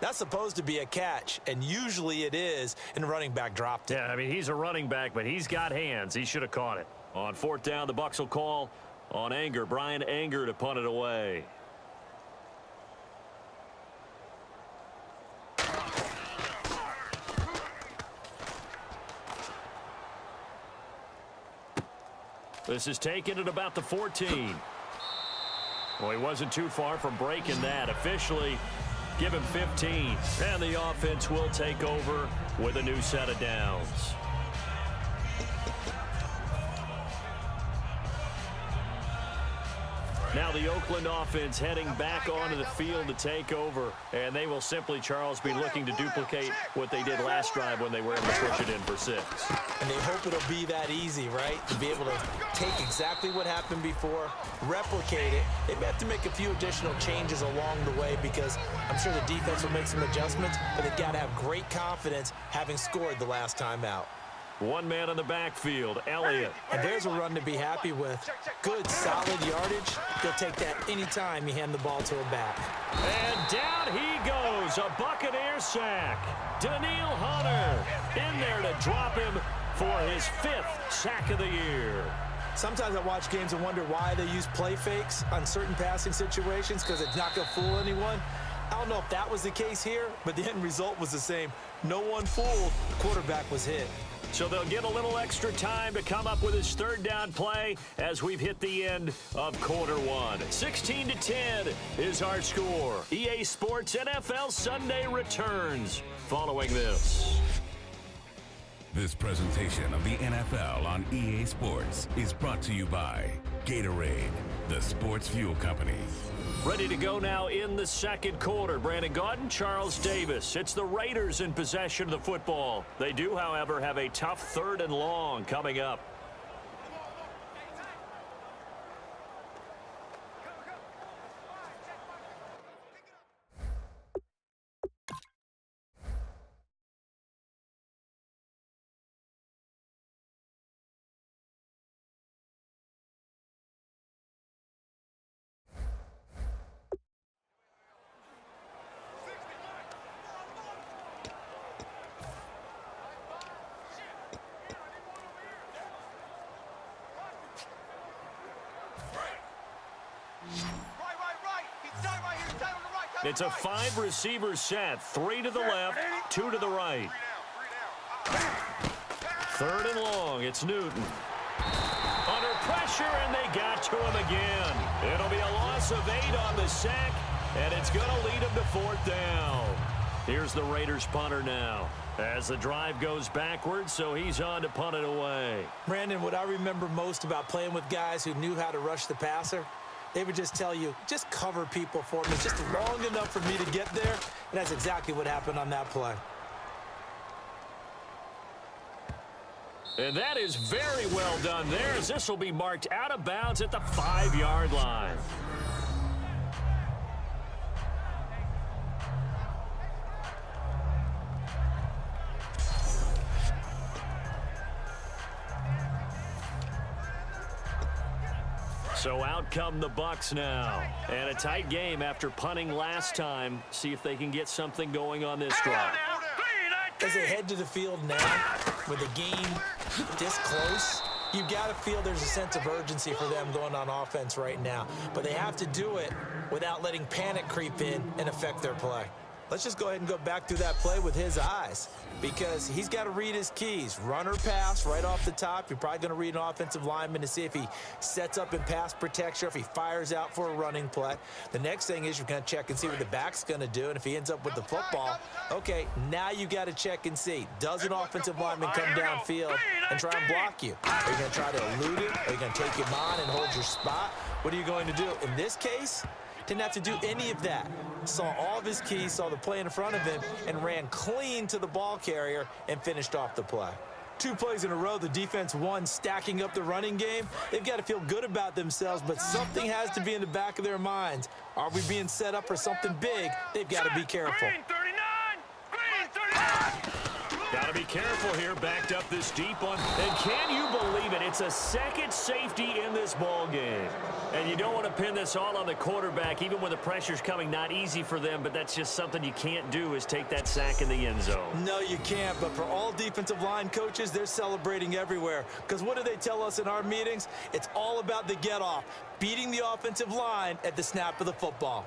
That's supposed to be a catch, and usually it is, and the running back dropped it. Yeah, I mean, he's a running back, but he's got hands. He should have caught it. On fourth down, the Bucs will call on Anger. Brian Anger to punt it away. This is taken at about the 14. Well, he wasn't too far from breaking that. Officially, give him 15. And the offense will take over with a new set of downs. Now the Oakland offense heading back onto the field to take over. And they will simply, Charles, be looking to duplicate what they did last drive when they were able to push it in for 6. And they hope it'll be that easy, right? To be able to take exactly what happened before, replicate it. They may have to make a few additional changes along the way because I'm sure the defense will make some adjustments, but they've got to have great confidence having scored the last time out. One man in the backfield, Elliott. And there's a run to be happy with. Good, solid yardage. They'll take that anytime you hand the ball to a back. And down he goes, a Buccaneer sack. Danielle Hunter in there to drop him for his 5th sack of the year. Sometimes I watch games and wonder why they use play fakes on certain passing situations because it's not going to fool anyone. I don't know if that was the case here, but the end result was the same. No one fooled. The quarterback was hit. So they'll get a little extra time to come up with his third down play as we've hit the end of quarter 1. 16-10 is our score. EA Sports NFL Sunday returns following this. This presentation of the NFL on EA Sports is brought to you by Gatorade, the sports fuel company. Ready to go now in the second quarter. Brandon Gaudin, Charles Davis. It's the Raiders in possession of the football. They do, however, have a tough 3rd and long coming up. It's a 5-receiver set. 3 to the left, 2 to the right. 3rd and long. It's Newton. Under pressure, and they got to him again. It'll be a loss of 8 on the sack, and it's going to lead him to 4th down. Here's the Raiders punter now as the drive goes backwards, so he's on to punt it away. Brandon, what I remember most about playing with guys who knew how to rush the passer, they would just tell you, just cover people for me, just long enough for me to get there. And that's exactly what happened on that play. And that is very well done there, as this will be marked out of bounds at the 5-yard line. So out come the Bucs now. And a tight game after punting last time. See if they can get something going on this drive. As they head to the field now, with the game this close, you've got to feel there's a sense of urgency for them going on offense right now. But they have to do it without letting panic creep in and affect their play. Let's just go ahead and go back through that play with his eyes because he's got to read his keys. Run or pass right off the top. You're probably going to read an offensive lineman to see if he sets up in pass protection or if he fires out for a running play. The next thing is you're going to check and see what the back's going to do. And if he ends up with the football, okay, now you got to check and see. Does an offensive lineman come downfield and try and block you? Are you going to try to elude it? Are you going to take him on and hold your spot? What are you going to do? In this case, didn't have to do any of that. Saw all of his keys, saw the play in front of him, and ran clean to the ball carrier and finished off the play. 2 plays in a row, the defense won, stacking up the running game. They've got to feel good about themselves, but something has to be in the back of their minds. Are we being set up for something big? They've got to be careful. Green 39! Green 39! Got to be careful here, backed up this deep one. And can you believe it? It's a second safety in this ball game. And you don't want to pin this all on the quarterback, even when the pressure's coming. Not easy for them, but that's just something you can't do, is take that sack in the end zone. No, you can't. But for all defensive line coaches, they're celebrating everywhere. Because what do they tell us in our meetings? It's all about the get-off, beating the offensive line at the snap of the football.